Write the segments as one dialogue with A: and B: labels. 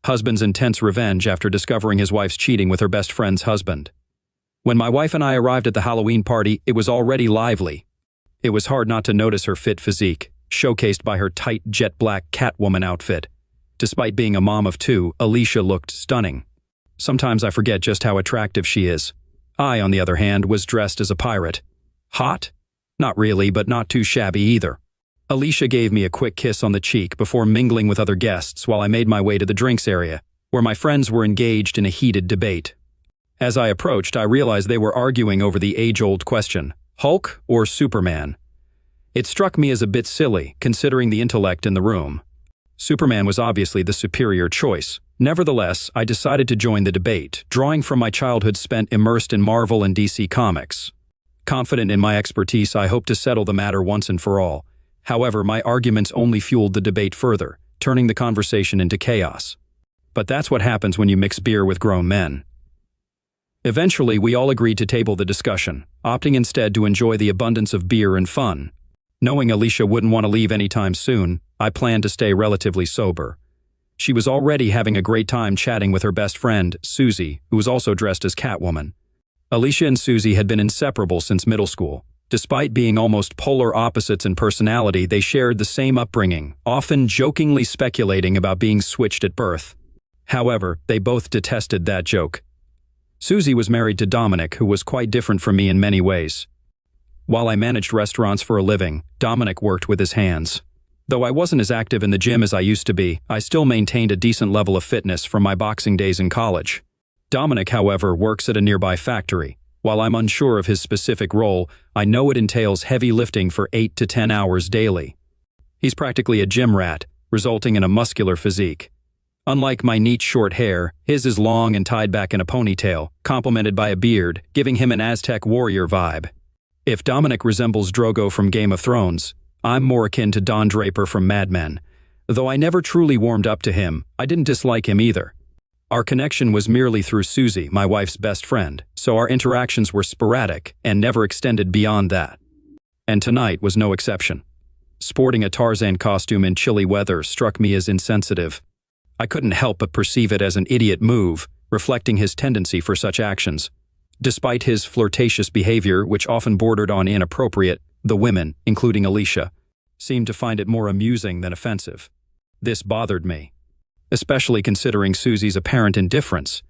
A: Husband's intense revenge after discovering his wife's cheating with her best friend's husband. When my wife and I arrived at the Halloween party, it was already lively. It was hard not to notice her fit physique, showcased by her tight jet black Catwoman outfit. Despite being a mom of two, Alicia looked stunning. Sometimes I forget just how attractive she is. I, on the other hand, was dressed as a pirate. Hot? Not really, but not too shabby either. Alicia gave me a quick kiss on the cheek before mingling with other guests while I made my way to the drinks area, where my friends were engaged in a heated debate. As I approached, I realized they were arguing over the age-old question, Hulk or Superman? It struck me as a bit silly, considering the intellect in the room. Superman was obviously the superior choice. Nevertheless, I decided to join the debate, drawing from my childhood spent immersed in Marvel and DC comics. Confident in my expertise, I hoped to settle the matter once and for all. However, my arguments only fueled the debate further, turning the conversation into chaos. But that's what happens when you mix beer with grown men. Eventually, we all agreed to table the discussion, opting instead to enjoy the abundance of beer and fun. Knowing Alicia wouldn't want to leave anytime soon, I planned to stay relatively sober. She was already having a great time chatting with her best friend, Susie, who was also dressed as Catwoman. Alicia and Susie had been inseparable since middle school. Despite being almost polar opposites in personality, they shared the same upbringing, often jokingly speculating about being switched at birth. However, they both detested that joke. Susie was married to Dominic, who was quite different from me in many ways. While I managed restaurants for a living, Dominic worked with his hands. Though I wasn't as active in the gym as I used to be, I still maintained a decent level of fitness from my boxing days in college. Dominic, however, works at a nearby factory. While I'm unsure of his specific role, I know it entails heavy lifting for 8 to 10 hours daily. He's practically a gym rat, resulting in a muscular physique. Unlike my neat short hair, his is long and tied back in a ponytail, complemented by a beard, giving him an Aztec warrior vibe. If Dominic resembles Drogo from Game of Thrones, I'm more akin to Don Draper from Mad Men. Though I never truly warmed up to him, I didn't dislike him either. Our connection was merely through Susie, my wife's best friend, so our interactions were sporadic and never extended beyond that. And tonight was no exception. Sporting a Tarzan costume in chilly weather struck me as insensitive. I couldn't help but perceive it as an idiot move, reflecting his tendency for such actions. Despite his flirtatious behavior, which often bordered on inappropriate, the women, including Alicia, seemed to find it more amusing than offensive. This bothered me, especially considering Susie's apparent indifference.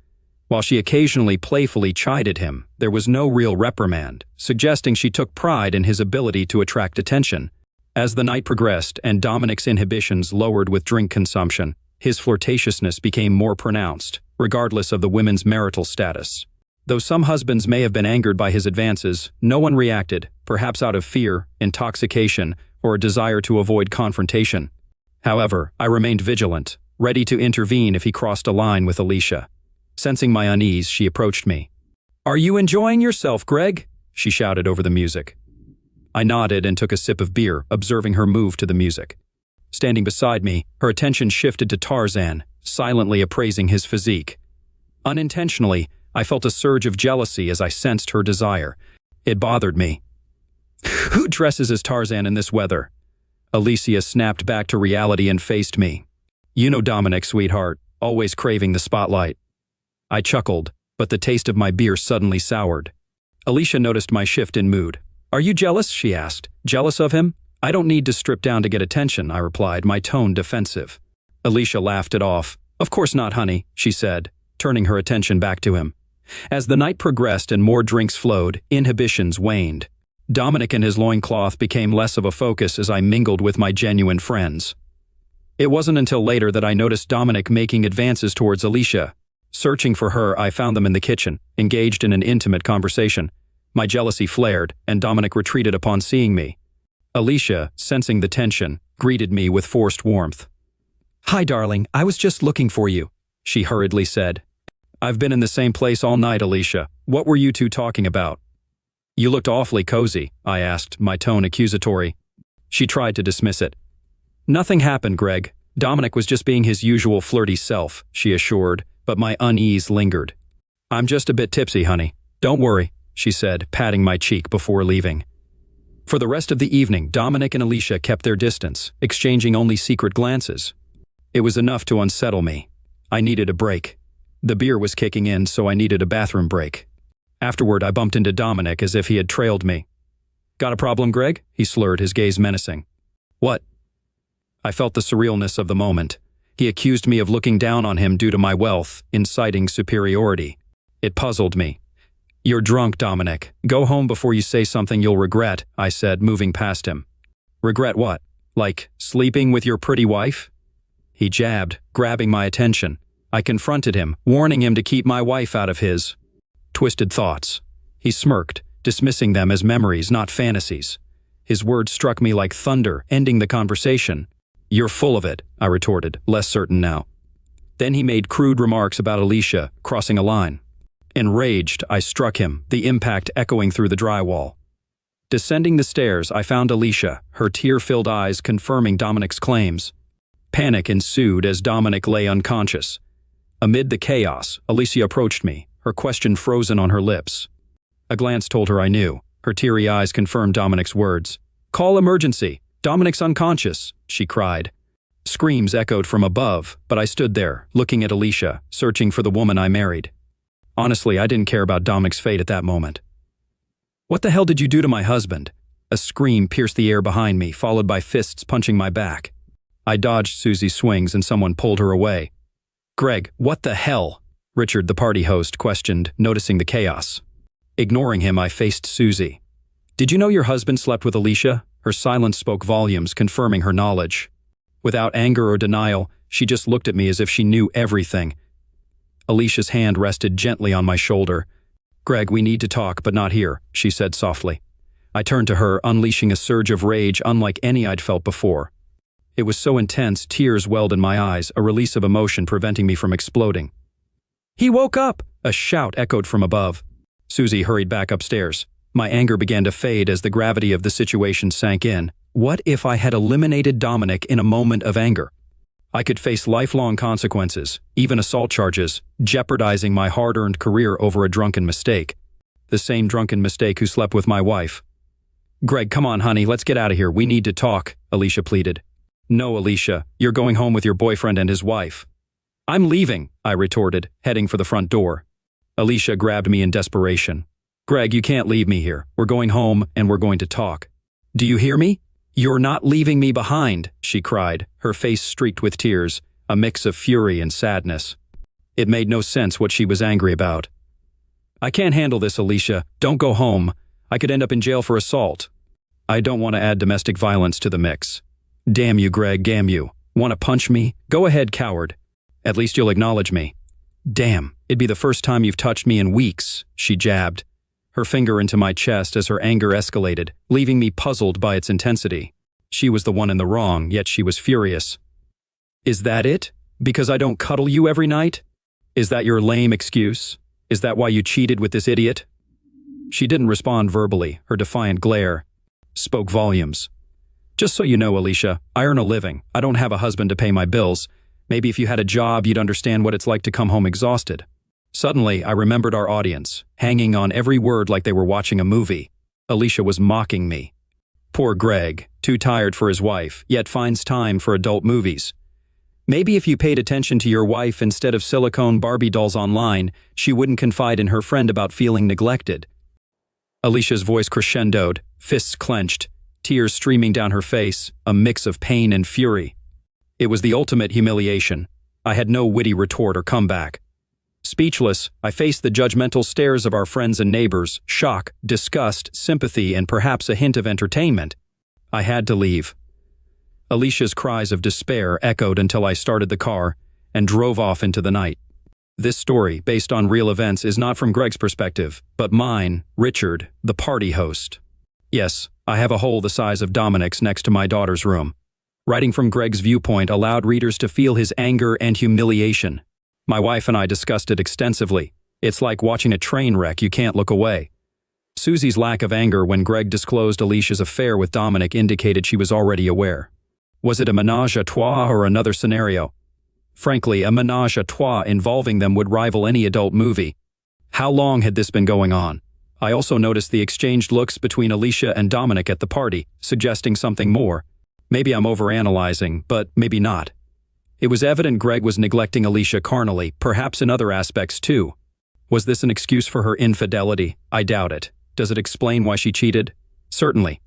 A: While she occasionally playfully chided him, there was no real reprimand, suggesting she took pride in his ability to attract attention. As the night progressed and Dominic's inhibitions lowered with drink consumption, his flirtatiousness became more pronounced, regardless of the women's marital status. Though some husbands may have been angered by his advances, no one reacted, perhaps out of fear, intoxication, or a desire to avoid confrontation. However, I remained vigilant, ready to intervene if he crossed a line with Alicia. Sensing my unease, she approached me. "Are you enjoying yourself, Greg?" she shouted over the music. I nodded and took a sip of beer, observing her move to the music. Standing beside me, her attention shifted to Tarzan, silently appraising his physique. Unintentionally, I felt a surge of jealousy as I sensed her desire. It bothered me. "Who dresses as Tarzan in this weather?" Alicia snapped back to reality and faced me. "You know Dominic, sweetheart, always craving the spotlight." I chuckled, but the taste of my beer suddenly soured. Alicia noticed my shift in mood. "Are you jealous?" she asked. "Jealous of him?" "I don't need to strip down to get attention," I replied, my tone defensive. Alicia laughed it off. "Of course not, honey," she said, turning her attention back to him. As the night progressed and more drinks flowed, inhibitions waned. Dominic and his loincloth became less of a focus as I mingled with my genuine friends. It wasn't until later that I noticed Dominic making advances towards Alicia. Searching for her, I found them in the kitchen, engaged in an intimate conversation. My jealousy flared, and Dominic retreated upon seeing me. Alicia, sensing the tension, greeted me with forced warmth. "Hi, darling, I was just looking for you," she hurriedly said. "I've been in the same place all night, Alicia. What were you two talking about?" "You looked awfully cozy," I asked, my tone accusatory. She tried to dismiss it. "Nothing happened, Greg. Dominic was just being his usual flirty self," she assured, but my unease lingered. "I'm just a bit tipsy, honey. Don't worry," she said, patting my cheek before leaving. For the rest of the evening, Dominic and Alicia kept their distance, exchanging only secret glances. It was enough to unsettle me. I needed a break. The beer was kicking in, so I needed a bathroom break. Afterward, I bumped into Dominic as if he had trailed me. "Got a problem, Greg?" he slurred, his gaze menacing. "What?" I felt the surrealness of the moment. He accused me of looking down on him due to my wealth, inciting superiority. It puzzled me. "You're drunk, Dominic. Go home before you say something you'll regret," I said, moving past him. "Regret what? Like sleeping with your pretty wife?" He jabbed, grabbing my attention. I confronted him, warning him to keep my wife out of his twisted thoughts. He smirked, dismissing them as memories, not fantasies. His words struck me like thunder, ending the conversation. "You're full of it," I retorted, less certain now. Then he made crude remarks about Alicia, crossing a line. Enraged, I struck him, the impact echoing through the drywall. Descending the stairs, I found Alicia, her tear-filled eyes confirming Dominic's claims. Panic ensued as Dominic lay unconscious. Amid the chaos, Alicia approached me, her question frozen on her lips. A glance told her I knew. Her teary eyes confirmed Dominic's words. "Call emergency! Dominic's unconscious!" she cried. Screams echoed from above, but I stood there, looking at Alicia, searching for the woman I married. Honestly, I didn't care about Dominic's fate at that moment. "What the hell did you do to my husband?" A scream pierced the air behind me, followed by fists punching my back. I dodged Susie's swings and someone pulled her away. "Greg, what the hell?" Richard, the party host, questioned, noticing the chaos. Ignoring him, I faced Susie. "Did you know your husband slept with Alicia?" Her silence spoke volumes, confirming her knowledge. Without anger or denial, she just looked at me as if she knew everything. Alicia's hand rested gently on my shoulder. "Greg, we need to talk, but not here," she said softly. I turned to her, unleashing a surge of rage unlike any I'd felt before. It was so intense, tears welled in my eyes, a release of emotion preventing me from exploding. "He woke up!" A shout echoed from above. Susie hurried back upstairs. My anger began to fade as the gravity of the situation sank in. What if I had eliminated Dominic in a moment of anger? I could face lifelong consequences, even assault charges, jeopardizing my hard-earned career over a drunken mistake. The same drunken mistake who slept with my wife. "Greg, come on, honey, let's get out of here. We need to talk," Alicia pleaded. "No, Alicia, you're going home with your boyfriend and his wife." "I'm leaving," I retorted, heading for the front door. Alicia grabbed me in desperation. "Greg, you can't leave me here. We're going home and we're going to talk. Do you hear me? You're not leaving me behind," she cried, her face streaked with tears, a mix of fury and sadness. It made no sense what she was angry about. "I can't handle this, Alicia. Don't go home. I could end up in jail for assault." "I don't want to add domestic violence to the mix." "Damn you, Greg, damn you. Want to punch me? Go ahead, coward. At least you'll acknowledge me." "Damn, it'd be the first time you've touched me in weeks," she jabbed, her finger into my chest as her anger escalated, leaving me puzzled by its intensity. She was the one in the wrong, yet she was furious. "Is that it? Because I don't cuddle you every night? Is that your lame excuse? Is that why you cheated with this idiot?" She didn't respond verbally, her defiant glare spoke volumes. "Just so you know, Alicia, I earn a living. I don't have a husband to pay my bills. Maybe if you had a job, you'd understand what it's like to come home exhausted." Suddenly, I remembered our audience, hanging on every word like they were watching a movie. Alicia was mocking me. Poor Greg, too tired for his wife, yet finds time for adult movies. Maybe if you paid attention to your wife instead of silicone Barbie dolls online, she wouldn't confide in her friend about feeling neglected. Alicia's voice crescendoed, fists clenched, tears streaming down her face, a mix of pain and fury. It was the ultimate humiliation. I had no witty retort or comeback. Speechless, I faced the judgmental stares of our friends and neighbors, shock, disgust, sympathy, and perhaps a hint of entertainment. I had to leave. Alicia's cries of despair echoed until I started the car and drove off into the night. This story, based on real events, is not from Greg's perspective, but mine, Richard, the party host. Yes, I have a hole the size of Dominic's next to my daughter's room. Writing from Greg's viewpoint allowed readers to feel his anger and humiliation. My wife and I discussed it extensively. It's like watching a train wreck, you can't look away. Susie's lack of anger when Greg disclosed Alicia's affair with Dominic indicated she was already aware. Was it a ménage à trois or another scenario? Frankly, a ménage à trois involving them would rival any adult movie. How long had this been going on? I also noticed the exchanged looks between Alicia and Dominic at the party, suggesting something more. Maybe I'm overanalyzing, but maybe not. It was evident Greg was neglecting Alicia carnally, perhaps in other aspects too. Was this an excuse for her infidelity? I doubt it. Does it explain why she cheated? Certainly.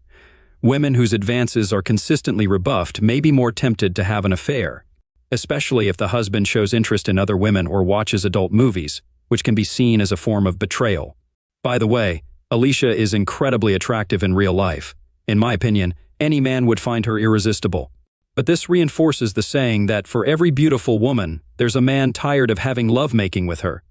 A: Women whose advances are consistently rebuffed may be more tempted to have an affair, especially if the husband shows interest in other women or watches adult movies, which can be seen as a form of betrayal. By the way, Alicia is incredibly attractive in real life. In my opinion, any man would find her irresistible. But this reinforces the saying that for every beautiful woman, there's a man tired of having lovemaking with her.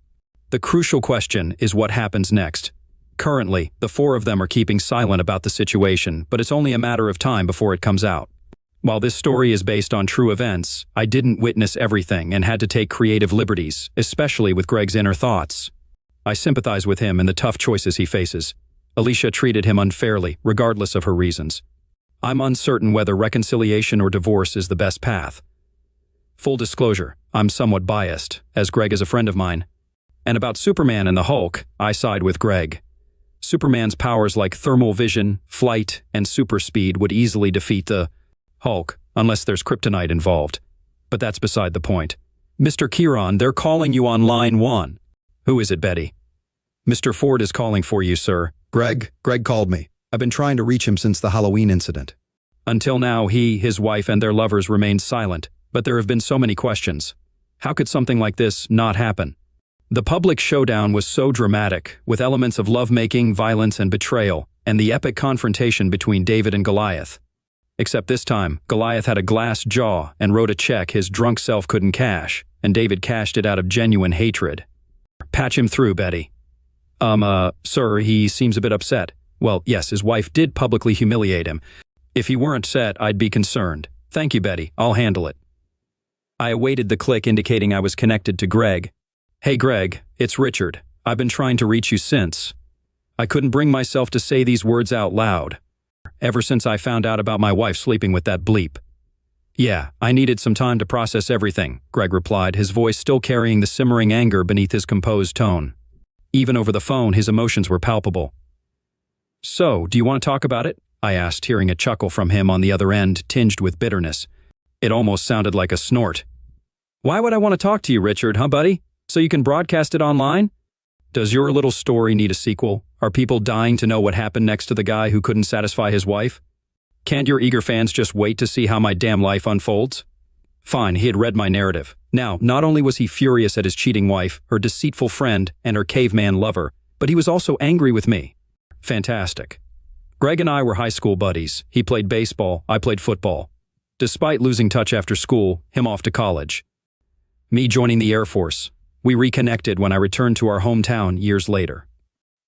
A: The crucial question is what happens next. Currently, the four of them are keeping silent about the situation, but it's only a matter of time before it comes out. While this story is based on true events, I didn't witness everything and had to take creative liberties, especially with Greg's inner thoughts. I sympathize with him and the tough choices he faces. Alicia treated him unfairly, regardless of her reasons. I'm uncertain whether reconciliation or divorce is the best path. Full disclosure, I'm somewhat biased, as Greg is a friend of mine. And about Superman and the Hulk, I side with Greg. Superman's powers like thermal vision, flight, and super speed would easily defeat the Hulk, unless there's kryptonite involved. But that's beside the point. Mr. Kieran, they're calling you on line 1. Who is it, Betty? Mr. Ford is calling for you, sir.
B: Greg called me. I've been trying to reach him since the Halloween incident.
A: Until now, he, his wife, and their lovers remained silent, but there have been so many questions. How could something like this not happen? The public showdown was so dramatic, with elements of lovemaking, violence, and betrayal, and the epic confrontation between David and Goliath. Except this time, Goliath had a glass jaw and wrote a check his drunk self couldn't cash, and David cashed it out of genuine hatred. Patch him through, Betty. Sir, he seems a bit upset. Well, yes, his wife did publicly humiliate him. If he weren't upset, I'd be concerned. Thank you, Betty. I'll handle it. I awaited the click indicating I was connected to Greg. Hey, Greg, it's Richard. I've been trying to reach you since. I couldn't bring myself to say these words out loud. Ever since I found out about my wife sleeping with that bleep. Yeah, I needed some time to process everything, Greg replied, his voice still carrying the simmering anger beneath his composed tone. Even over the phone, his emotions were palpable. So, do you want to talk about it? I asked, hearing a chuckle from him on the other end, tinged with bitterness. It almost sounded like a snort. Why would I want to talk to you, Richard, huh, buddy? So you can broadcast it online? Does your little story need a sequel? Are people dying to know what happened next to the guy who couldn't satisfy his wife? Can't your eager fans just wait to see how my damn life unfolds? Fine, he had read my narrative. Now, not only was he furious at his cheating wife, her deceitful friend, and her caveman lover, but he was also angry with me. Fantastic. Greg and I were high school buddies. He played baseball, I played football. Despite losing touch after school, him off to college. Me joining the Air Force. We reconnected when I returned to our hometown years later.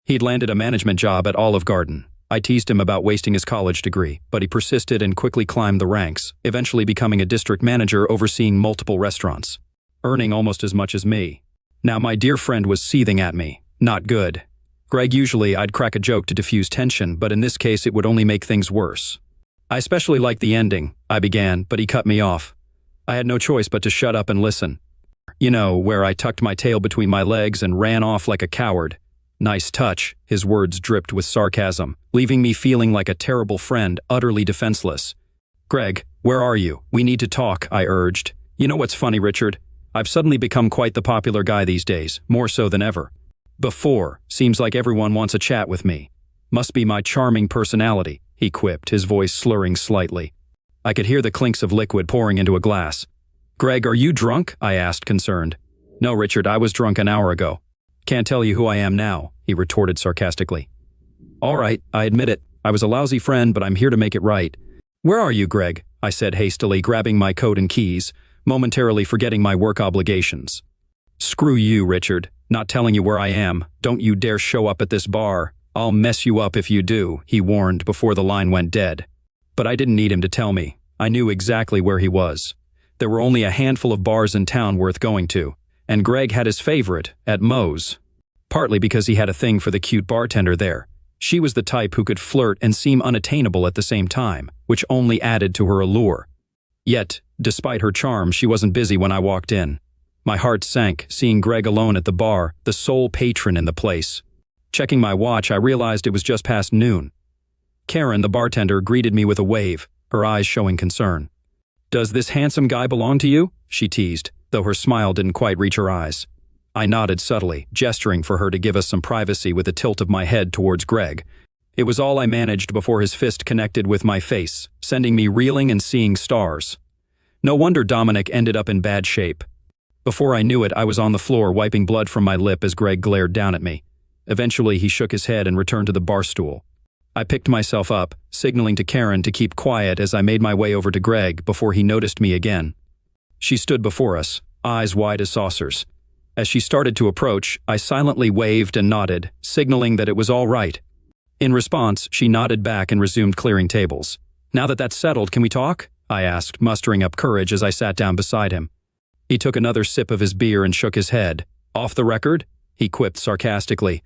A: He'd landed a management job at Olive Garden. I teased him about wasting his college degree, but he persisted and quickly climbed the ranks, eventually becoming a district manager overseeing multiple restaurants, earning almost as much as me. Now my dear friend was seething at me. Not good. Greg, usually I'd crack a joke to diffuse tension, but in this case it would only make things worse. I especially liked the ending, I began, but he cut me off. I had no choice but to shut up and listen. You know, where I tucked my tail between my legs and ran off like a coward. Nice touch, his words dripped with sarcasm, leaving me feeling like a terrible friend, utterly defenseless. Greg, where are you? We need to talk, I urged. You know what's funny, Richard? I've suddenly become quite the popular guy these days, more so than ever. Before, seems like everyone wants a chat with me. Must be my charming personality, he quipped, his voice slurring slightly. I could hear the clinks of liquid pouring into a glass. Greg, are you drunk? I asked, concerned. No, Richard, I was drunk an hour ago. Can't tell you who I am now, he retorted sarcastically. All right, I admit it. I was a lousy friend, but I'm here to make it right. Where are you, Greg? I said hastily, grabbing my coat and keys, momentarily forgetting my work obligations. Screw you, Richard. Not telling you where I am. Don't you dare show up at this bar. I'll mess you up if you do, he warned before the line went dead. But I didn't need him to tell me. I knew exactly where he was. There were only a handful of bars in town worth going to, and Greg had his favorite, at Moe's. Partly because he had a thing for the cute bartender there. She was the type who could flirt and seem unattainable at the same time, which only added to her allure. Yet, despite her charm, she wasn't busy when I walked in. My heart sank, seeing Greg alone at the bar, the sole patron in the place. Checking my watch, I realized it was just past noon. Karen, the bartender, greeted me with a wave, her eyes showing concern. "Does this handsome guy belong to you?" she teased, though her smile didn't quite reach her eyes. I nodded subtly, gesturing for her to give us some privacy with a tilt of my head towards Greg. It was all I managed before his fist connected with my face, sending me reeling and seeing stars. No wonder Dominic ended up in bad shape. Before I knew it, I was on the floor wiping blood from my lip as Greg glared down at me. Eventually, he shook his head and returned to the bar stool. I picked myself up, signaling to Karen to keep quiet as I made my way over to Greg before he noticed me again. She stood before us, eyes wide as saucers. As she started to approach, I silently waved and nodded, signaling that it was all right. In response, she nodded back and resumed clearing tables. "Now that that's settled, can we talk?" I asked, mustering up courage as I sat down beside him. He took another sip of his beer and shook his head. "Off the record?" he quipped sarcastically.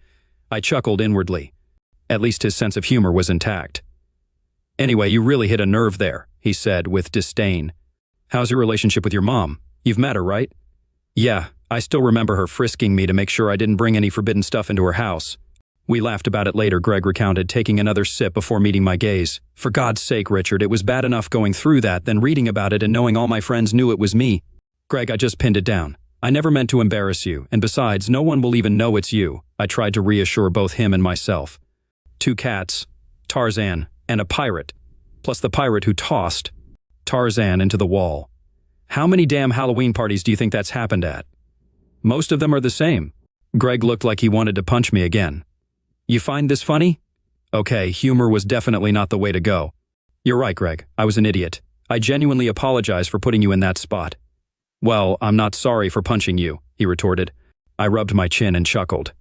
A: I chuckled inwardly. At least his sense of humor was intact. "Anyway, you really hit a nerve there," he said with disdain. "How's your relationship with your mom? You've met her, right?" "Yeah, I still remember her frisking me to make sure I didn't bring any forbidden stuff into her house." We laughed about it later, Greg recounted, taking another sip before meeting my gaze. "For God's sake, Richard, it was bad enough going through that, then reading about it and knowing all my friends knew it was me." "Greg, I just pinned it down. I never meant to embarrass you, and besides, no one will even know it's you," I tried to reassure both him and myself. 2 cats, Tarzan, and a pirate, plus the pirate who tossed Tarzan into the wall. How many damn Halloween parties do you think that's happened at? Most of them are the same. Greg looked like he wanted to punch me again. "You find this funny?" Okay, humor was definitely not the way to go. "You're right, Greg. I was an idiot. I genuinely apologize for putting you in that spot." "Well, I'm not sorry for punching you," he retorted. I rubbed my chin and chuckled.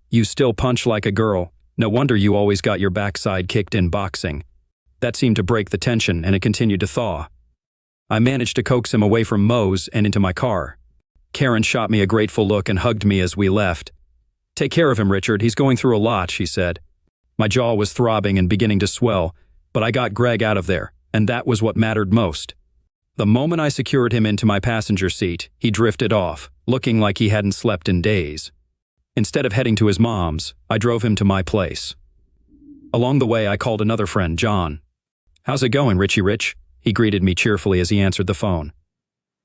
A: "You still punch like a girl. No wonder you always got your backside kicked in boxing." That seemed to break the tension, and it continued to thaw. I managed to coax him away from Moe's and into my car. Karen shot me a grateful look and hugged me as we left. "Take care of him, Richard. He's going through a lot," she said. My jaw was throbbing and beginning to swell, but I got Greg out of there, and that was what mattered most. The moment I secured him into my passenger seat, he drifted off, looking like he hadn't slept in days. Instead of heading to his mom's, I drove him to my place. Along the way, I called another friend, John. "How's it going, Richie Rich?" He greeted me cheerfully as he answered the phone.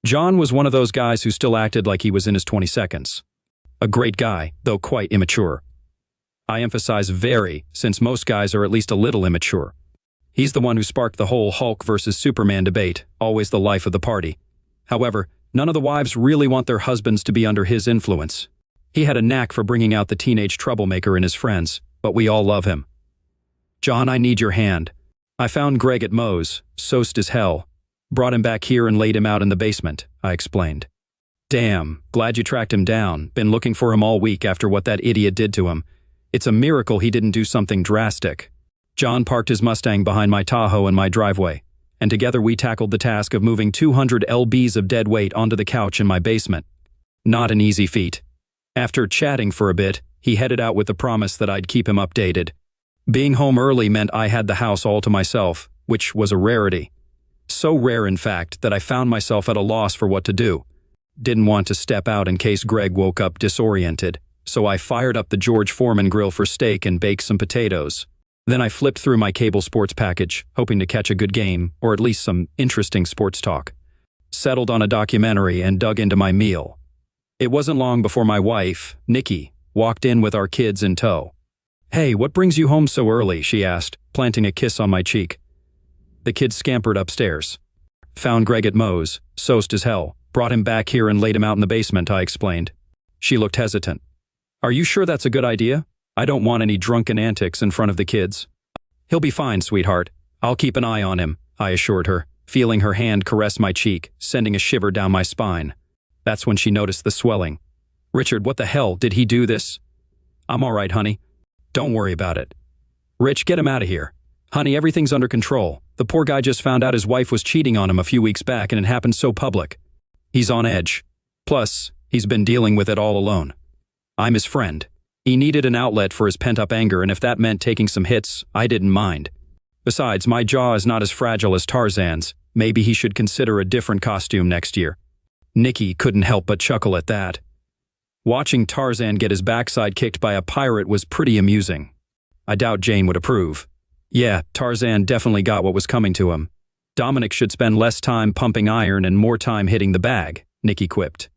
A: John was one of those guys who still acted like he was in his 22nd. A great guy, though quite immature. I emphasize very, since most guys are at least a little immature. He's the one who sparked the whole Hulk versus Superman debate, always the life of the party. However, none of the wives really want their husbands to be under his influence. He had a knack for bringing out the teenage troublemaker in his friends, but we all love him. "John, I need your hand." I found Greg at Moe's, soused as hell. "Brought him back here and laid him out in the basement," I explained. "Damn, glad you tracked him down. Been looking for him all week after what that idiot did to him. It's a miracle he didn't do something drastic." John parked his Mustang behind my Tahoe in my driveway, and together we tackled the task of moving 200 lbs of dead weight onto the couch in my basement. Not an easy feat. After chatting for a bit, he headed out with the promise that I'd keep him updated. Being home early meant I had the house all to myself, which was a rarity. So rare, in fact, that I found myself at a loss for what to do. Didn't want to step out in case Greg woke up disoriented, so I fired up the George Foreman grill for steak and baked some potatoes. Then I flipped through my cable sports package, hoping to catch a good game, or at least some interesting sports talk. Settled on a documentary and dug into my meal. It wasn't long before my wife, Nikki, walked in with our kids in tow. "Hey, what brings you home so early?" she asked, planting a kiss on my cheek. The kids scampered upstairs. "Found Greg at Moe's, soused as hell. Brought him back here and laid him out in the basement," I explained. She looked hesitant. "Are you sure that's a good idea? I don't want any drunken antics in front of the kids." "He'll be fine, sweetheart. I'll keep an eye on him," I assured her, feeling her hand caress my cheek, sending a shiver down my spine. That's when she noticed the swelling. "Richard, what the hell? Did he do this?" "I'm all right, honey. Don't worry about it." "Rich, get him out of here." "Honey, everything's under control. The poor guy just found out his wife was cheating on him a few weeks back and it happened so public. He's on edge. Plus, he's been dealing with it all alone. I'm his friend. He needed an outlet for his pent-up anger, and if that meant taking some hits, I didn't mind. Besides, my jaw is not as fragile as Tarzan's. Maybe he should consider a different costume next year." Nikki couldn't help but chuckle at that. Watching Tarzan get his backside kicked by a pirate was pretty amusing. I doubt Jane would approve. Yeah, Tarzan definitely got what was coming to him. Dominic should spend less time pumping iron and more time hitting the bag, Nikki quipped.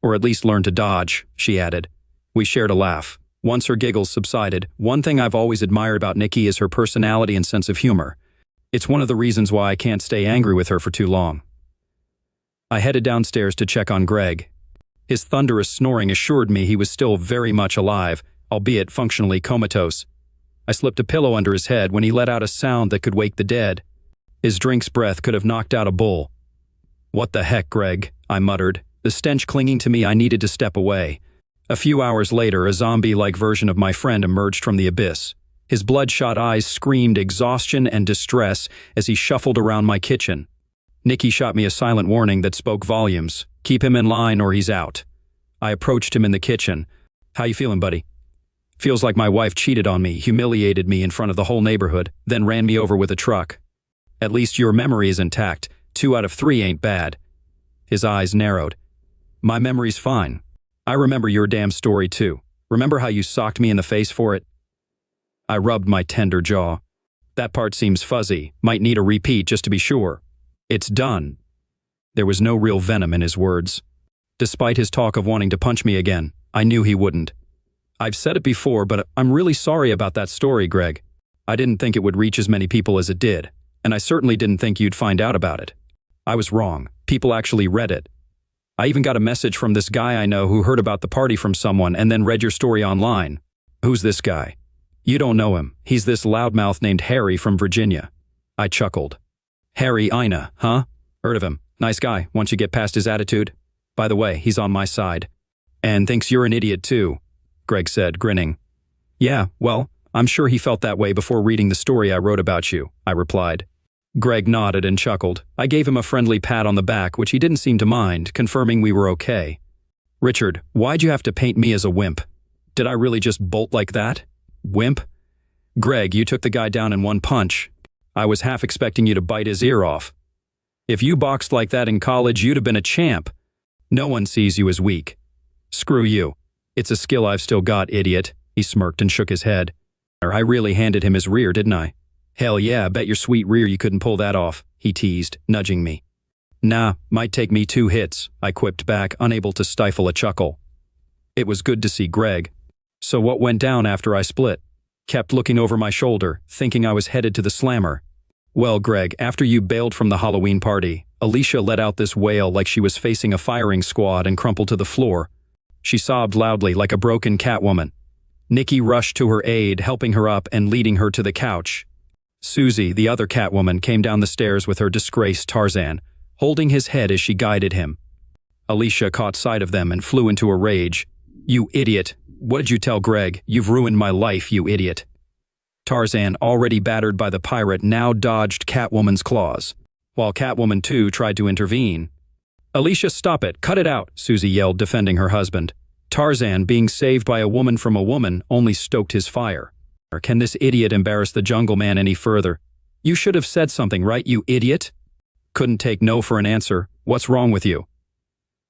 A: Or at least learn to dodge, she added. We shared a laugh. Once her giggles subsided, one thing I've always admired about Nikki is her personality and sense of humor. It's one of the reasons why I can't stay angry with her for too long. I headed downstairs to check on Greg. His thunderous snoring assured me he was still very much alive, albeit functionally comatose. I slipped a pillow under his head when he let out a sound that could wake the dead. His drink's breath could have knocked out a bull. What the heck, Greg? I muttered. The stench clinging to me, I needed to step away. A few hours later, a zombie-like version of my friend emerged from the abyss. His bloodshot eyes screamed exhaustion and distress as he shuffled around my kitchen. Nikki shot me a silent warning that spoke volumes. Keep him in line or he's out. I approached him in the kitchen. How you feeling, buddy? Feels like my wife cheated on me, humiliated me in front of the whole neighborhood, then ran me over with a truck. At least your memory is intact. 2 out of 3 ain't bad. His eyes narrowed. My memory's fine. I remember your damn story too. Remember how you socked me in the face for it? I rubbed my tender jaw. That part seems fuzzy. Might need a repeat just to be sure. It's done. There was no real venom in his words. Despite his talk of wanting to punch me again, I knew he wouldn't. I've said it before, but I'm really sorry about that story, Greg. I didn't think it would reach as many people as it did, and I certainly didn't think you'd find out about it. I was wrong. People actually read it. I even got a message from this guy I know who heard about the party from someone and then read your story online. Who's this guy? You don't know him. He's this loudmouth named Harry from Virginia. I chuckled. Harry Ina, huh? Heard of him. Nice guy, once you get past his attitude. By the way, he's on my side. And thinks you're an idiot too, Greg said, grinning. Yeah, well, I'm sure he felt that way before reading the story I wrote about you, I replied. Greg nodded and chuckled. I gave him a friendly pat on the back, which he didn't seem to mind, confirming we were okay. Richard, why'd you have to paint me as a wimp? Did I really just bolt like that? Wimp? Greg, you took the guy down in one punch. I was half expecting you to bite his ear off. If you boxed like that in college, you'd have been a champ. No one sees you as weak. Screw you. It's a skill I've still got, idiot. He smirked and shook his head. I really handed him his rear, didn't I? Hell yeah, bet your sweet rear you couldn't pull that off, he teased, nudging me. Nah, might take me 2 hits, I quipped back, unable to stifle a chuckle. It was good to see Greg. So what went down after I split? Kept looking over my shoulder, thinking I was headed to the slammer. Well, Greg, after you bailed from the Halloween party, Alicia let out this wail like she was facing a firing squad and crumpled to the floor. She sobbed loudly like a broken Catwoman. Nikki rushed to her aid, helping her up and leading her to the couch. Susie, the other Catwoman, came down the stairs with her disgraced Tarzan, holding his head as she guided him. Alicia caught sight of them and flew into a rage. You idiot! What'd you tell Greg? You've ruined my life, you idiot. Tarzan, already battered by the pirate, now dodged Catwoman's claws, while Catwoman 2 tried to intervene. Alicia, stop it! Cut it out! Susie yelled, defending her husband. Tarzan, being saved by a woman from a woman, only stoked his fire. Can this idiot embarrass the Jungle Man any further? You should have said something, right, you idiot? Couldn't take no for an answer. What's wrong with you?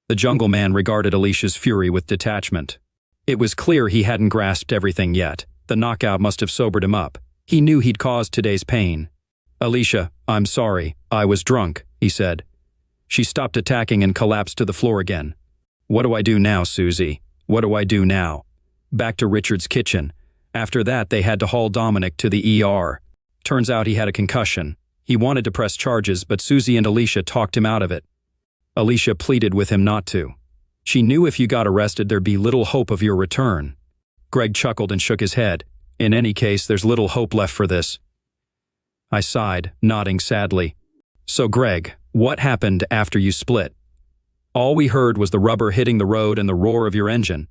A: The Jungle Man regarded Alicia's fury with detachment. It was clear he hadn't grasped everything yet. The knockout must have sobered him up. He knew he'd caused today's pain. Alicia, I'm sorry. I was drunk, he said. She stopped attacking and collapsed to the floor again. What do I do now, Susie? What do I do now? Back to Richard's kitchen. After that, they had to haul Dominic to the ER. Turns out he had a concussion. He wanted to press charges, but Susie and Alicia talked him out of it. Alicia pleaded with him not to. She knew if you got arrested, there'd be little hope of your return. Greg chuckled and shook his head. In any case, there's little hope left for this. I sighed, nodding sadly. So Greg, what happened after you split? All we heard was the rubber hitting the road and the roar of your engine.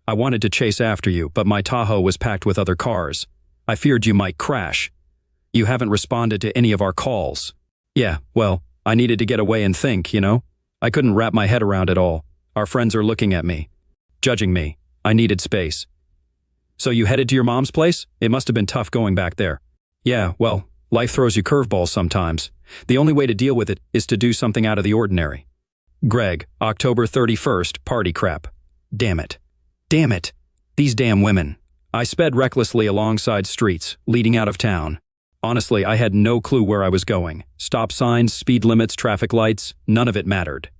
A: I wanted to chase after you, but my Tahoe was packed with other cars. I feared you might crash. You haven't responded to any of our calls. Yeah, well, I needed to get away and think, you know? I couldn't wrap my head around it all. Our friends are looking at me, judging me. I needed space. So you headed to your mom's place? It must have been tough going back there. Yeah, well, life throws you curveballs sometimes. The only way to deal with it is to do something out of the ordinary. Greg, October 31st, party crap. Damn it. Damn it. These damn women. I sped recklessly alongside streets, leading out of town. Honestly, I had no clue where I was going. Stop signs, speed limits, traffic lights, none of it mattered.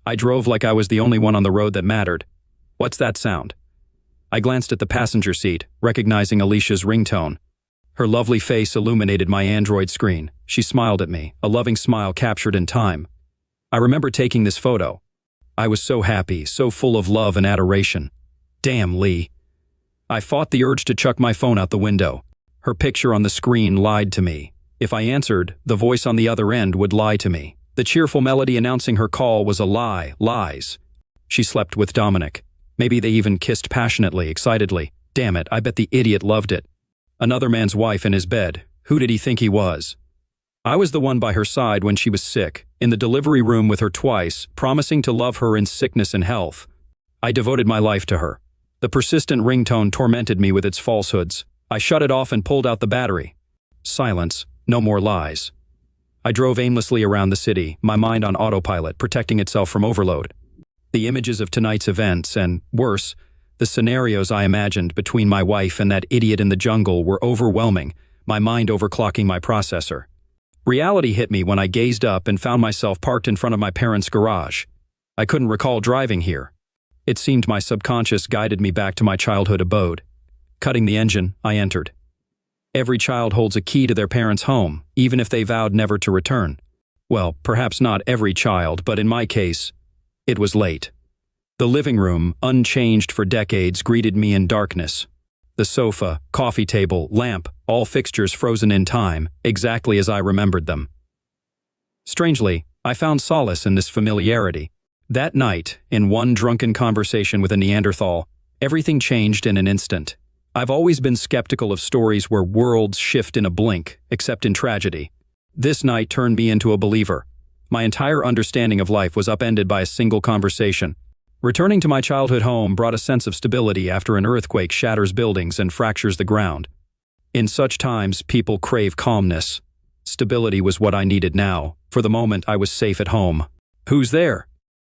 A: I drove like I was the only one on the road that mattered. What's that sound? I glanced at the passenger seat, recognizing Alicia's ringtone. Her lovely face illuminated my Android screen. She smiled at me, a loving smile captured in time. I remember taking this photo. I was so happy, so full of love and adoration. Damn, Lee. I fought the urge to chuck my phone out the window. Her picture on the screen lied to me. If I answered, the voice on the other end would lie to me. The cheerful melody announcing her call was a lie, lies. She slept with Dominic. Maybe they even kissed passionately, excitedly. Damn it, I bet the idiot loved it. Another man's wife in his bed. Who did he think he was? I was the one by her side when she was sick, in the delivery room with her twice, promising to love her in sickness and health. I devoted my life to her. The persistent ringtone tormented me with its falsehoods. I shut it off and pulled out the battery. Silence, no more lies. I drove aimlessly around the city, my mind on autopilot, protecting itself from overload. The images of tonight's events and, worse, the scenarios I imagined between my wife and that idiot in the jungle were overwhelming, my mind overclocking my processor. Reality hit me when I gazed up and found myself parked in front of my parents' garage. I couldn't recall driving here. It seemed my subconscious guided me back to my childhood abode. Cutting the engine, I entered. Every child holds a key to their parents' home, even if they vowed never to return. Well, perhaps not every child, but in my case, it was late. The living room, unchanged for decades, greeted me in darkness. The sofa, coffee table, lamp, all fixtures frozen in time, exactly as I remembered them. Strangely, I found solace in this familiarity. That night, in one drunken conversation with a Neanderthal, everything changed in an instant. I've always been skeptical of stories where worlds shift in a blink, except in tragedy. This night turned me into a believer. My entire understanding of life was upended by a single conversation. Returning to my childhood home brought a sense of stability after an earthquake shatters buildings and fractures the ground. In such times, people crave calmness. Stability was what I needed now. For the moment, I was safe at home. "Who's there?"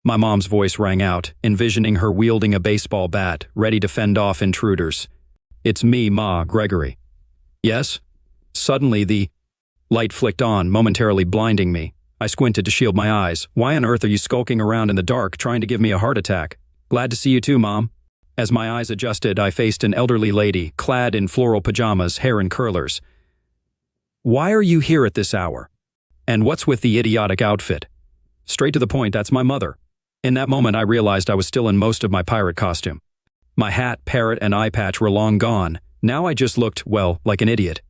A: My mom's voice rang out, envisioning her wielding a baseball bat, ready to fend off intruders. "It's me, Ma, Gregory." "Yes?" Suddenly, the light flicked on, momentarily blinding me. I squinted to shield my eyes. "Why on earth are you skulking around in the dark, trying to give me a heart attack?" "Glad to see you too, Mom." As my eyes adjusted, I faced an elderly lady, clad in floral pajamas, hair in curlers. "Why are you here at this hour? And what's with the idiotic outfit?" Straight to the point, that's my mother. In that moment, I realized I was still in most of my pirate costume. My hat, parrot, and eye patch were long gone. Now I just looked, well, like an idiot.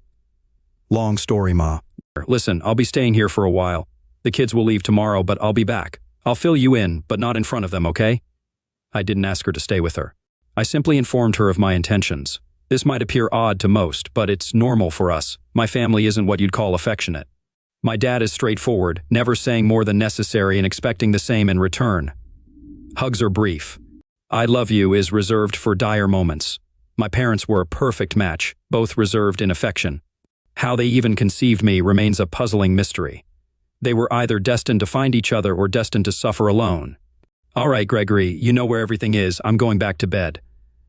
B: Long story, Ma.
A: "Listen, I'll be staying here for a while. The kids will leave tomorrow, but I'll be back. I'll fill you in, but not in front of them, okay?" I didn't ask her to stay with her. I simply informed her of my intentions. This might appear odd to most, but it's normal for us. My family isn't what you'd call affectionate. My dad is straightforward, never saying more than necessary and expecting the same in return. Hugs are brief. "I love you" is reserved for dire moments. My parents were a perfect match, both reserved in affection. How they even conceived me remains a puzzling mystery. They were either destined to find each other or destined to suffer alone. "All right, Gregory, you know where everything is. I'm going back to bed."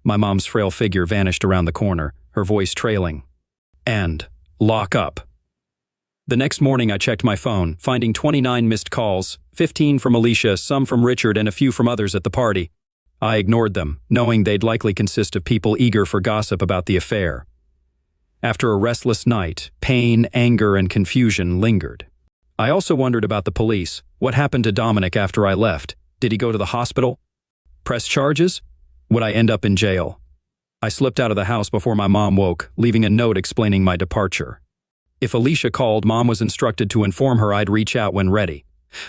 A: My mom's frail figure vanished around the corner, her voice trailing. "And lock up." The next morning I checked my phone, finding 29 missed calls, 15 from Alicia, some from Richard, and a few from others at the party. I ignored them, knowing they'd likely consist of people eager for gossip about the affair. After a restless night, pain, anger, and confusion lingered. I also wondered about the police. What happened to Dominic after I left? Did he go to the hospital? Press charges? Would I end up in jail? I slipped out of the house before my mom woke, leaving a note explaining my departure. If Alicia called, Mom was instructed to inform her I'd reach out when ready.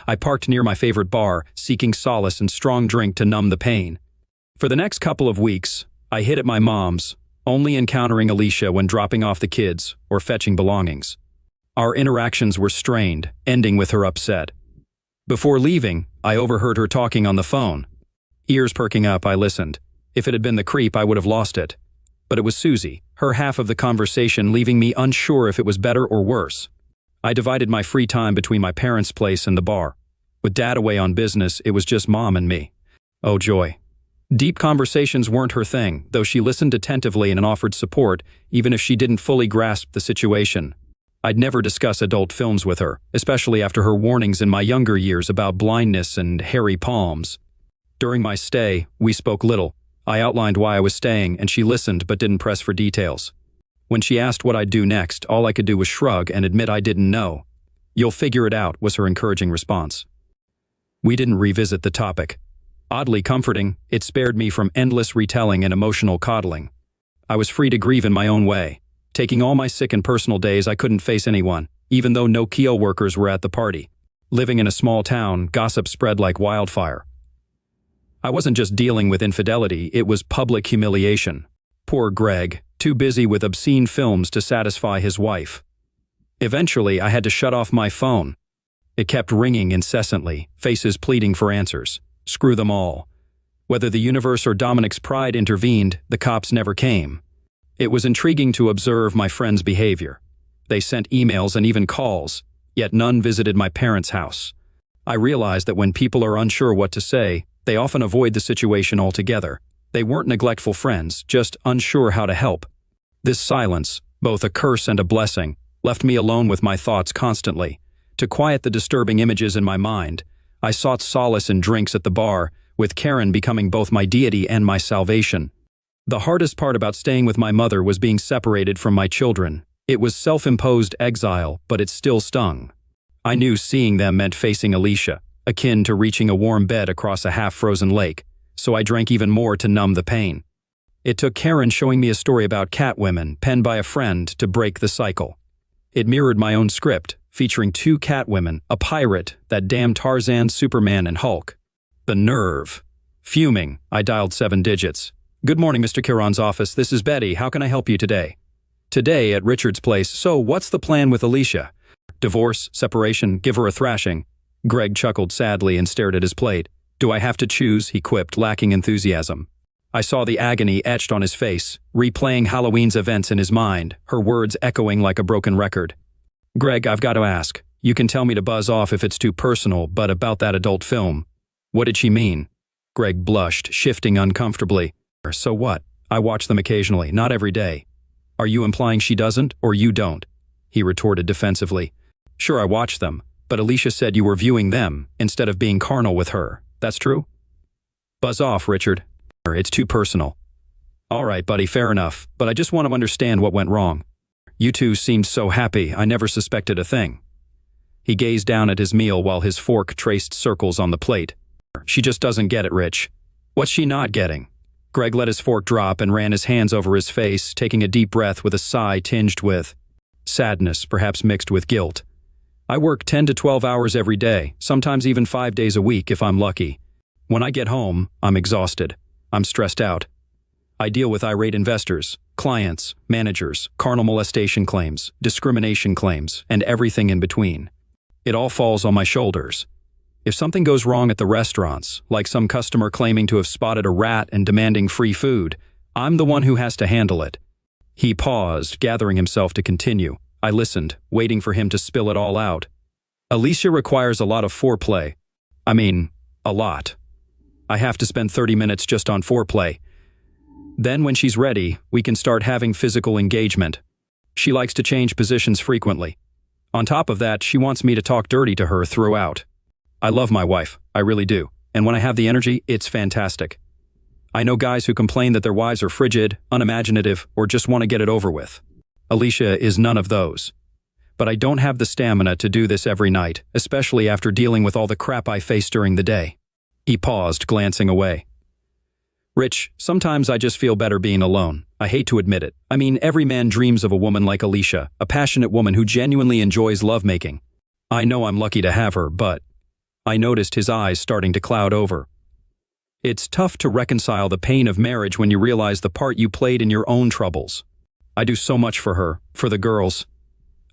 A: I parked near my favorite bar, seeking solace and strong drink to numb the pain. For the next couple of weeks, I hid at my mom's, only encountering Alicia when dropping off the kids or fetching belongings. Our interactions were strained, ending with her upset. Before leaving, I overheard her talking on the phone. Ears perking up, I listened. If it had been the creep, I would have lost it. But it was Susie, her half of the conversation leaving me unsure if it was better or worse. I divided my free time between my parents' place and the bar. With Dad away on business, it was just Mom and me. Oh joy. Deep conversations weren't her thing, though she listened attentively and offered support, even if she didn't fully grasp the situation. I'd never discuss adult films with her, especially after her warnings in my younger years about blindness and hairy palms. During my stay, we spoke little. I outlined why I was staying, and she listened but didn't press for details. When she asked what I'd do next, all I could do was shrug and admit I didn't know. "You'll figure it out," was her encouraging response. We didn't revisit the topic. Oddly comforting, it spared me from endless retelling and emotional coddling. I was free to grieve in my own way. Taking all my sick and personal days, I couldn't face anyone, even though no Kyo workers were at the party. Living in a small town, gossip spread like wildfire. I wasn't just dealing with infidelity, it was public humiliation. Poor Greg, too busy with obscene films to satisfy his wife. Eventually, I had to shut off my phone. It kept ringing incessantly, faces pleading for answers. Screw them all. Whether the universe or Dominic's pride intervened, the cops never came. It was intriguing to observe my friends' behavior. They sent emails and even calls, yet none visited my parents' house. I realized that when people are unsure what to say, they often avoid the situation altogether. They weren't neglectful friends, just unsure how to help. This silence, both a curse and a blessing, left me alone with my thoughts constantly. To quiet the disturbing images in my mind, I sought solace in drinks at the bar, with Karen becoming both my deity and my salvation. The hardest part about staying with my mother was being separated from my children. It was self-imposed exile, but it still stung. I knew seeing them meant facing Alicia, akin to reaching a warm bed across a half-frozen lake, so I drank even more to numb the pain. It took Karen showing me a story about catwomen, penned by a friend, to break the cycle. It mirrored my own script, featuring two catwomen, a pirate, that damn Tarzan, Superman, and Hulk. The nerve. Fuming, I dialed 7 digits. "Good morning, Mr. Caron's office. This is Betty. How can I help you today?" "Today at Richard's place. So, what's the plan with Alicia?" "Divorce, separation, give her a thrashing." Greg chuckled sadly and stared at his plate. "Do I have to choose?" he quipped, lacking enthusiasm. I saw the agony etched on his face, replaying Halloween's events in his mind, her words echoing like a broken record. "Greg, I've got to ask. You can tell me to buzz off if it's too personal, but about that adult film. What did she mean?" Greg blushed, shifting uncomfortably. "So what? I watch them occasionally, not every day." "Are you implying she doesn't, or you don't?" he retorted defensively. "Sure, I watch them, but Alicia said you were viewing them instead of being carnal with her. That's true?" "Buzz off, Richard. It's too personal." "All right, buddy, fair enough, but I just want to understand what went wrong. You two seemed so happy, I never suspected a thing." He gazed down at his meal while his fork traced circles on the plate. "She just doesn't get it, Rich." "What's she not getting?" Greg let his fork drop and ran his hands over his face, taking a deep breath with a sigh tinged with sadness, perhaps mixed with guilt. "I work 10 to 12 hours every day, sometimes even 5 days a week if I'm lucky. When I get home, I'm exhausted. I'm stressed out. I deal with irate investors, clients, managers, carnal molestation claims, discrimination claims, and everything in between. It all falls on my shoulders. If something goes wrong at the restaurants, like some customer claiming to have spotted a rat and demanding free food, I'm the one who has to handle it." He paused, gathering himself to continue. I listened, waiting for him to spill it all out. "Alicia requires a lot of foreplay. I mean, a lot. I have to spend 30 minutes just on foreplay. Then when she's ready, we can start having physical engagement. She likes to change positions frequently. On top of that, she wants me to talk dirty to her throughout. I love my wife, I really do, and when I have the energy, it's fantastic. I know guys who complain that their wives are frigid, unimaginative, or just want to get it over with. Alicia is none of those. But I don't have the stamina to do this every night, especially after dealing with all the crap I face during the day." He paused, glancing away. "Rich, sometimes I just feel better being alone. I hate to admit it. I mean, every man dreams of a woman like Alicia, a passionate woman who genuinely enjoys lovemaking. I know I'm lucky to have her, but..." I noticed his eyes starting to cloud over. "It's tough to reconcile the pain of marriage when you realize the part you played in your own troubles. I do so much for her, for the girls.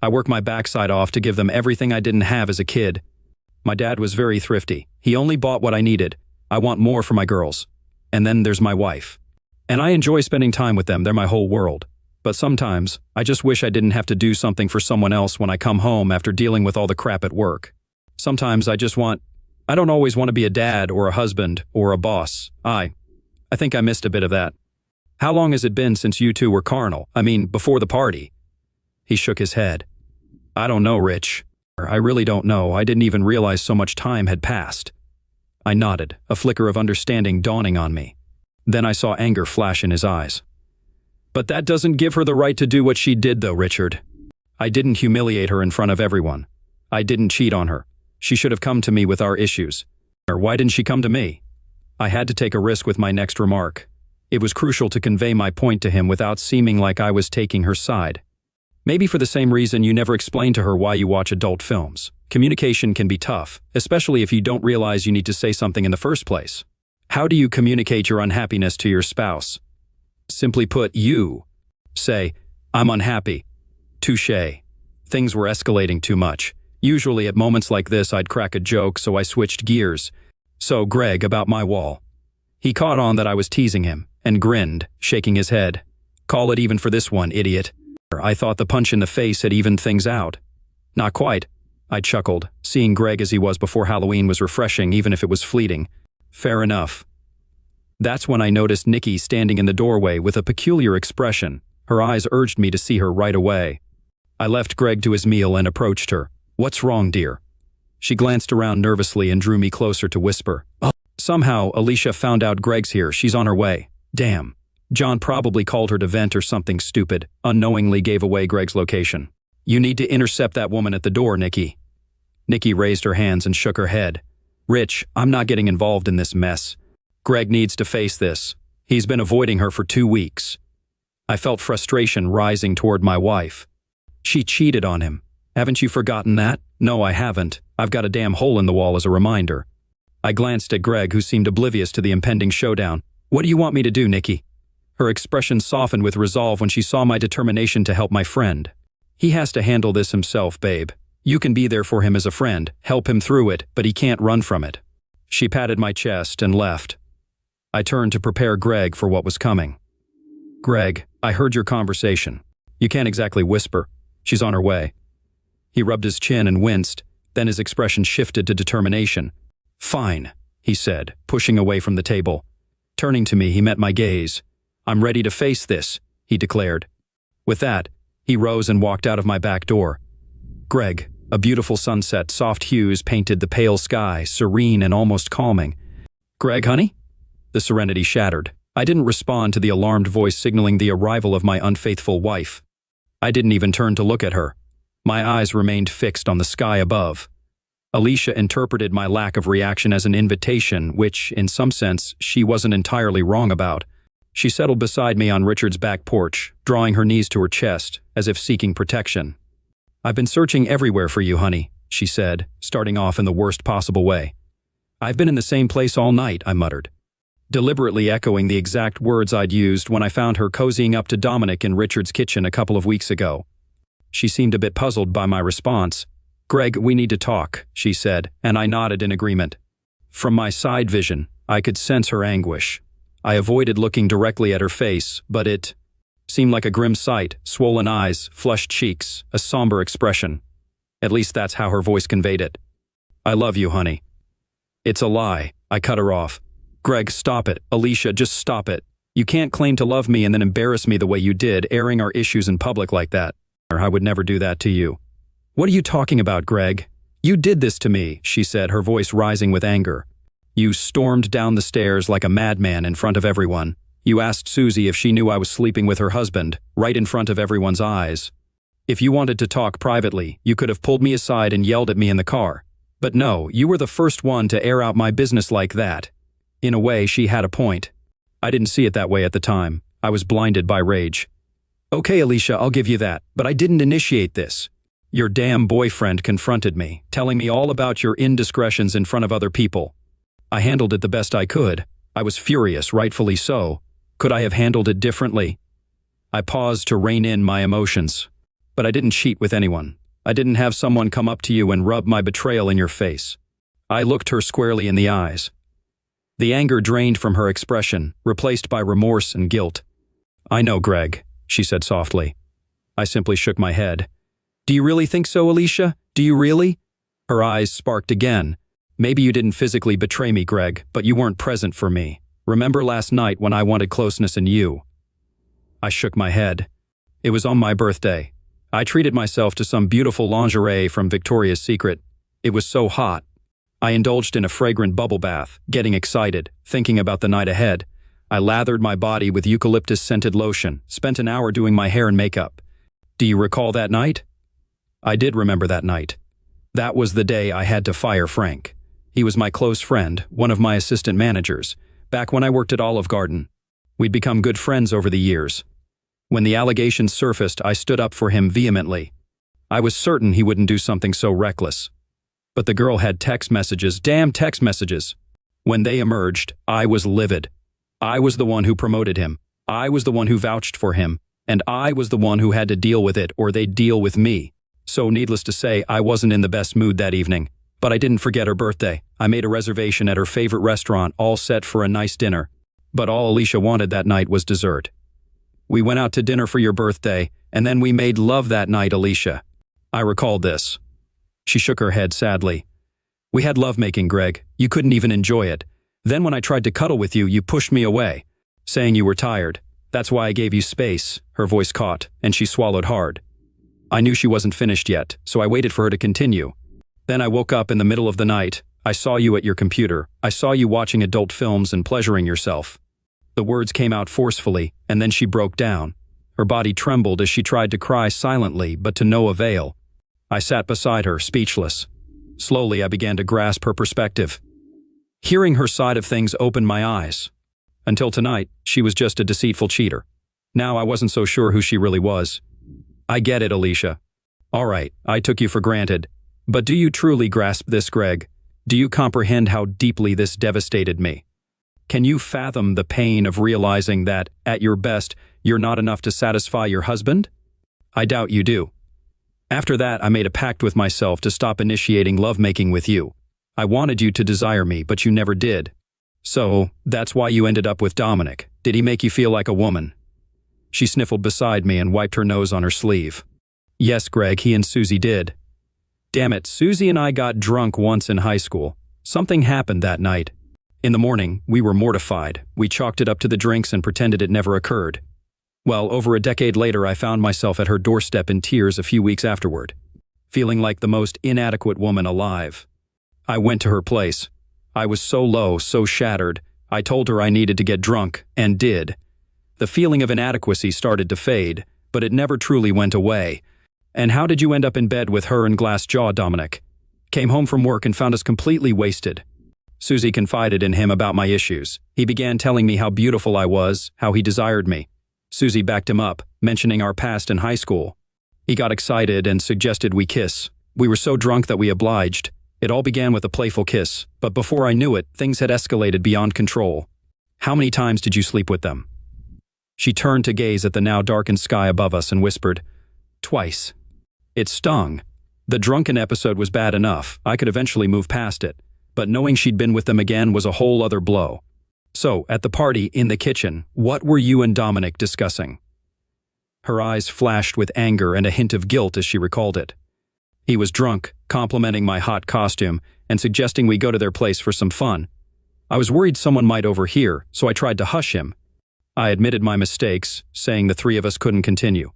A: I work my backside off to give them everything I didn't have as a kid. My dad was very thrifty. He only bought what I needed. I want more for my girls. And then there's my wife. And I enjoy spending time with them, they're my whole world. But sometimes, I just wish I didn't have to do something for someone else when I come home after dealing with all the crap at work. Sometimes I don't always want to be a dad or a husband or a boss. I think I missed a bit of that. How long has it been since you two were carnal? I mean, before the party?" He shook his head. I don't know, Rich. I really don't know. I didn't even realize so much time had passed. I nodded, a flicker of understanding dawning on me. Then I saw anger flash in his eyes. But that doesn't give her the right to do what she did, though, Richard. I didn't humiliate her in front of everyone. I didn't cheat on her. She should have come to me with our issues. Or why didn't she come to me? I had to take a risk with my next remark. It was crucial to convey my point to him without seeming like I was taking her side. Maybe for the same reason you never explained to her why you watch adult films. Communication can be tough, especially if you don't realize you need to say something in the first place. How do you communicate your unhappiness to your spouse? Simply put, you say, I'm unhappy. Touché. Things were escalating too much. Usually at moments like this I'd crack a joke, so I switched gears. So Greg, about my wall. He caught on that I was teasing him, and grinned, shaking his head. Call it even for this one, idiot. I thought the punch in the face had evened things out. Not quite. I chuckled. Seeing Greg as he was before Halloween was refreshing, even if it was fleeting. Fair enough. That's when I noticed Nikki standing in the doorway with a peculiar expression. Her eyes urged me to see her right away. I left Greg to his meal and approached her. What's wrong, dear? She glanced around nervously and drew me closer to whisper. Oh. Somehow, Alicia found out Greg's here. She's on her way. Damn. John probably called her to vent or something stupid, unknowingly gave away Greg's location. You need to intercept that woman at the door, Nikki. Nikki raised her hands and shook her head. Rich, I'm not getting involved in this mess. Greg needs to face this. He's been avoiding her for 2 weeks. I felt frustration rising toward my wife. She cheated on him. Haven't you forgotten that? No, I haven't. I've got a damn hole in the wall as a reminder. I glanced at Greg, who seemed oblivious to the impending showdown. What do you want me to do, Nikki? Her expression softened with resolve when she saw my determination to help my friend. He has to handle this himself, babe. You can be there for him as a friend, help him through it, but he can't run from it. She patted my chest and left. I turned to prepare Greg for what was coming. Greg, I heard your conversation. You can't exactly whisper. She's on her way. He rubbed his chin and winced, then his expression shifted to determination. Fine, he said, pushing away from the table. Turning to me, he met my gaze. I'm ready to face this, he declared. With that, he rose and walked out of my back door. Greg, a beautiful sunset, soft hues painted the pale sky, serene and almost calming. Greg, honey? The serenity shattered. I didn't respond to the alarmed voice signaling the arrival of my unfaithful wife. I didn't even turn to look at her. My eyes remained fixed on the sky above. Alicia interpreted my lack of reaction as an invitation, which, in some sense, she wasn't entirely wrong about. She settled beside me on Richard's back porch, drawing her knees to her chest, as if seeking protection. I've been searching everywhere for you, honey, she said, starting off in the worst possible way. I've been in the same place all night, I muttered, deliberately echoing the exact words I'd used when I found her cozying up to Dominic in Richard's kitchen a couple of weeks ago. She seemed a bit puzzled by my response. Greg, we need to talk, she said, and I nodded in agreement. From my side vision, I could sense her anguish. I avoided looking directly at her face, but it seemed like a grim sight, swollen eyes, flushed cheeks, a somber expression. At least that's how her voice conveyed it. I love you, honey. It's a lie, I cut her off. Greg, stop it. Alicia, just stop it. You can't claim to love me and then embarrass me the way you did, airing our issues in public like that. I would never do that to you. What are you talking about, Greg? You did this to me, she said, her voice rising with anger. You stormed down the stairs like a madman in front of everyone. You asked Susie if she knew I was sleeping with her husband, right in front of everyone's eyes. If you wanted to talk privately, you could have pulled me aside and yelled at me in the car. But no, you were the first one to air out my business like that. In a way, she had a point. I didn't see it that way at the time. I was blinded by rage. Okay, Alicia, I'll give you that, but I didn't initiate this. Your damn boyfriend confronted me, telling me all about your indiscretions in front of other people. I handled it the best I could. I was furious, rightfully so. Could I have handled it differently? I paused to rein in my emotions. But I didn't cheat with anyone. I didn't have someone come up to you and rub my betrayal in your face. I looked her squarely in the eyes. The anger drained from her expression, replaced by remorse and guilt. I know, Greg, she said softly. I simply shook my head. Do you really think so, Alicia? Do you really? Her eyes sparked again. Maybe you didn't physically betray me, Greg, but you weren't present for me. Remember last night when I wanted closeness in you? I shook my head. It was on my birthday. I treated myself to some beautiful lingerie from Victoria's Secret. It was so hot. I indulged in a fragrant bubble bath, getting excited, thinking about the night ahead. I lathered my body with eucalyptus-scented lotion, spent an hour doing my hair and makeup. Do you recall that night? I did remember that night. That was the day I had to fire Frank. He was my close friend, one of my assistant managers, back when I worked at Olive Garden. We'd become good friends over the years. When the allegations surfaced, I stood up for him vehemently. I was certain he wouldn't do something so reckless. But the girl had text messages, damn text messages. When they emerged, I was livid. I was the one who promoted him. I was the one who vouched for him. And I was the one who had to deal with it, or they'd deal with me. So needless to say, I wasn't in the best mood that evening. But I didn't forget her birthday. I made a reservation at her favorite restaurant, all set for a nice dinner. But all Alicia wanted that night was dessert. We went out to dinner for your birthday, and then we made love that night, Alicia. I recalled this. She shook her head sadly. We had lovemaking, Greg. You couldn't even enjoy it. Then when I tried to cuddle with you, you pushed me away, saying you were tired. That's why I gave you space. Her voice caught, and she swallowed hard. I knew she wasn't finished yet, so I waited for her to continue. Then I woke up in the middle of the night. I saw you at your computer. I saw you watching adult films and pleasuring yourself. The words came out forcefully, and then she broke down. Her body trembled as she tried to cry silently, but to no avail. I sat beside her, speechless. Slowly, I began to grasp her perspective. Hearing her side of things opened my eyes. Until tonight, she was just a deceitful cheater. Now I wasn't so sure who she really was. I get it, Alicia. All right, I took you for granted. But do you truly grasp this, Greg? Do you comprehend how deeply this devastated me? Can you fathom the pain of realizing that, at your best, you're not enough to satisfy your husband? I doubt you do. After that, I made a pact with myself to stop initiating lovemaking with you. I wanted you to desire me, but you never did. So, that's why you ended up with Dominic. Did he make you feel like a woman? She sniffled beside me and wiped her nose on her sleeve. Yes, Greg, he and Susie did. Damn it, Susie and I got drunk once in high school. Something happened that night. In the morning, we were mortified. We chalked it up to the drinks and pretended it never occurred. Well, over a decade later, I found myself at her doorstep in tears a few weeks afterward, feeling like the most inadequate woman alive. I went to her place. I was so low, so shattered. I told her I needed to get drunk, and did. The feeling of inadequacy started to fade, but it never truly went away. And how did you end up in bed with her and Glassjaw, Dominic? Came home from work and found us completely wasted. Susie confided in him about my issues. He began telling me how beautiful I was, how he desired me. Susie backed him up, mentioning our past in high school. He got excited and suggested we kiss. We were so drunk that we obliged. It all began with a playful kiss, but before I knew it, things had escalated beyond control. How many times did you sleep with them? She turned to gaze at the now darkened sky above us and whispered, Twice. It stung. The drunken episode was bad enough. I could eventually move past it. But knowing she'd been with them again was a whole other blow. So, at the party, in the kitchen, what were you and Dominic discussing? Her eyes flashed with anger and a hint of guilt as she recalled it. He was drunk, complimenting my hot costume, and suggesting we go to their place for some fun. I was worried someone might overhear, so I tried to hush him. I admitted my mistakes, saying the three of us couldn't continue.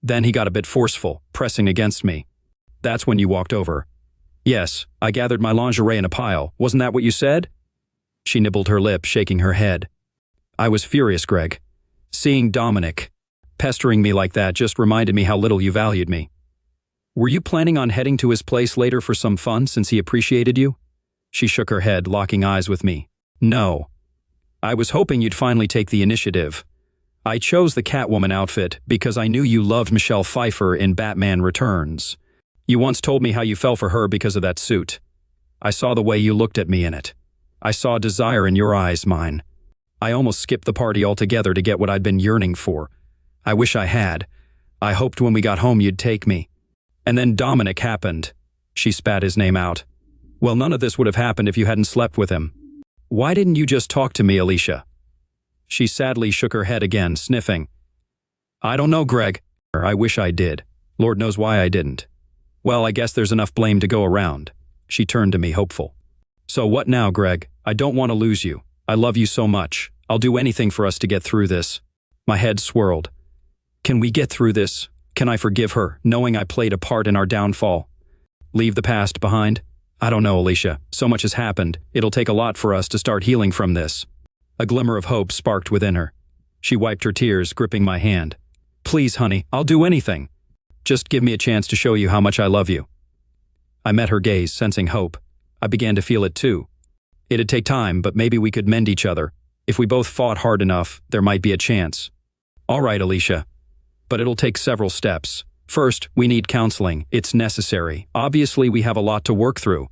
A: Then he got a bit forceful, pressing against me. That's when you walked over. Yes, I gathered my lingerie in a pile. Wasn't that what you said? She nibbled her lip, shaking her head. I was furious, Greg. Seeing Dominic pestering me like that just reminded me how little you valued me. Were you planning on heading to his place later for some fun since he appreciated you? She shook her head, locking eyes with me. No. I was hoping you'd finally take the initiative. I chose the Catwoman outfit because I knew you loved Michelle Pfeiffer in Batman Returns. You once told me how you fell for her because of that suit. I saw the way you looked at me in it. I saw desire in your eyes, mine. I almost skipped the party altogether to get what I'd been yearning for. I wish I had. I hoped when we got home you'd take me. And then Dominic happened. She spat his name out. Well, none of this would have happened if you hadn't slept with him. Why didn't you just talk to me, Alicia? She sadly shook her head again, sniffing. I don't know, Greg. I wish I did. Lord knows why I didn't. Well, I guess there's enough blame to go around. She turned to me, hopeful. So what now, Greg? I don't want to lose you. I love you so much. I'll do anything for us to get through this. My head swirled. Can we get through this? Can I forgive her, knowing I played a part in our downfall? Leave the past behind? I don't know, Alicia. So much has happened. It'll take a lot for us to start healing from this. A glimmer of hope sparked within her. She wiped her tears, gripping my hand. Please, honey, I'll do anything. Just give me a chance to show you how much I love you. I met her gaze, sensing hope. I began to feel it too. It'd take time, but maybe we could mend each other. If we both fought hard enough, there might be a chance. All right, Alicia. But it'll take several steps. First, we need counseling. It's necessary. Obviously, we have a lot to work through.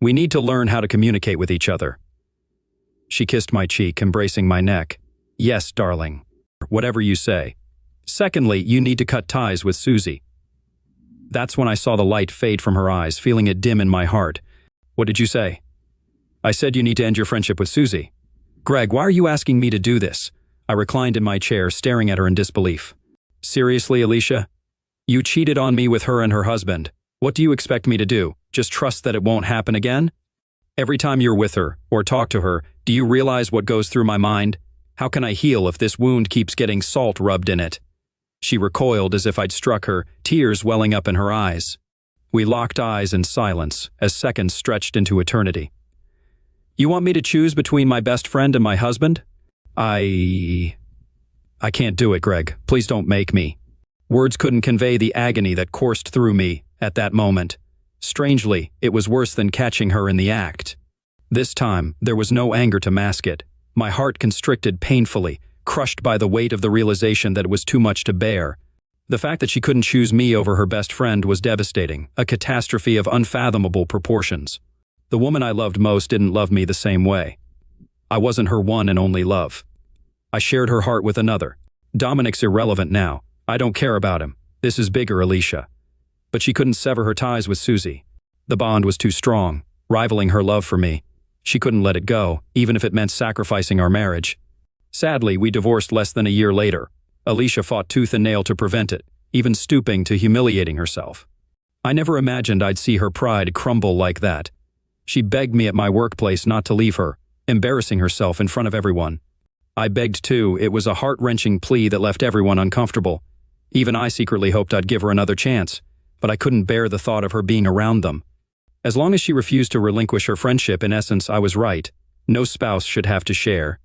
A: We need to learn how to communicate with each other. She kissed my cheek, embracing my neck. Yes, darling. Whatever you say. Secondly, you need to cut ties with Susie. That's when I saw the light fade from her eyes, feeling it dim in my heart. What did you say? I said you need to end your friendship with Susie. Greg, why are you asking me to do this? I reclined in my chair, staring at her in disbelief. Seriously, Alicia? You cheated on me with her and her husband. What do you expect me to do? Just trust that it won't happen again? Every time you're with her, or talk to her, do you realize what goes through my mind? How can I heal if this wound keeps getting salt rubbed in it? She recoiled as if I'd struck her, tears welling up in her eyes. We locked eyes in silence, as seconds stretched into eternity. You want me to choose between my best friend and my husband? I can't do it, Greg. Please don't make me. Words couldn't convey the agony that coursed through me at that moment. Strangely, it was worse than catching her in the act. This time, there was no anger to mask it. My heart constricted painfully, crushed by the weight of the realization that it was too much to bear. The fact that she couldn't choose me over her best friend was devastating, a catastrophe of unfathomable proportions. The woman I loved most didn't love me the same way. I wasn't her one and only love. I shared her heart with another. Dominic's irrelevant now. I don't care about him. This is bigger, Alicia. But she couldn't sever her ties with Susie. The bond was too strong, rivaling her love for me. She couldn't let it go, even if it meant sacrificing our marriage. Sadly, we divorced less than a year later. Alicia fought tooth and nail to prevent it, even stooping to humiliating herself. I never imagined I'd see her pride crumble like that. She begged me at my workplace not to leave her, embarrassing herself in front of everyone. I begged too. It was a heart-wrenching plea that left everyone uncomfortable. Even I secretly hoped I'd give her another chance, but I couldn't bear the thought of her being around them. As long as she refused to relinquish her friendship, in essence, I was right. No spouse should have to share.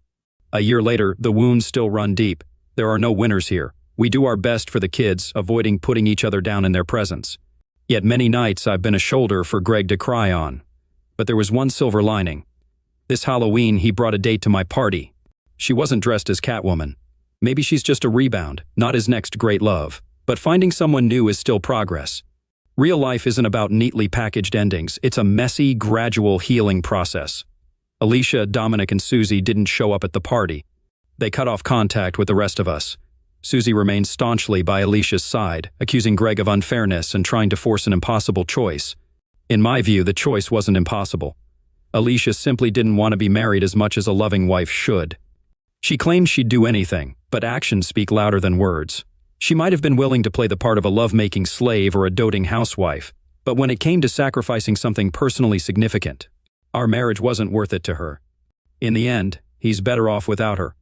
A: A year later, the wounds still run deep. There are no winners here. We do our best for the kids, avoiding putting each other down in their presence. Yet many nights I've been a shoulder for Greg to cry on. But there was one silver lining. This Halloween, he brought a date to my party. She wasn't dressed as Catwoman. Maybe she's just a rebound, not his next great love. But finding someone new is still progress. Real life isn't about neatly packaged endings. It's a messy, gradual healing process. Alicia, Dominic, and Susie didn't show up at the party. They cut off contact with the rest of us. Susie remained staunchly by Alicia's side, accusing Greg of unfairness and trying to force an impossible choice. In my view, the choice wasn't impossible. Alicia simply didn't want to be married as much as a loving wife should. She claimed she'd do anything, but actions speak louder than words. She might have been willing to play the part of a love-making slave or a doting housewife, but when it came to sacrificing something personally significant, our marriage wasn't worth it to her. In the end, he's better off without her.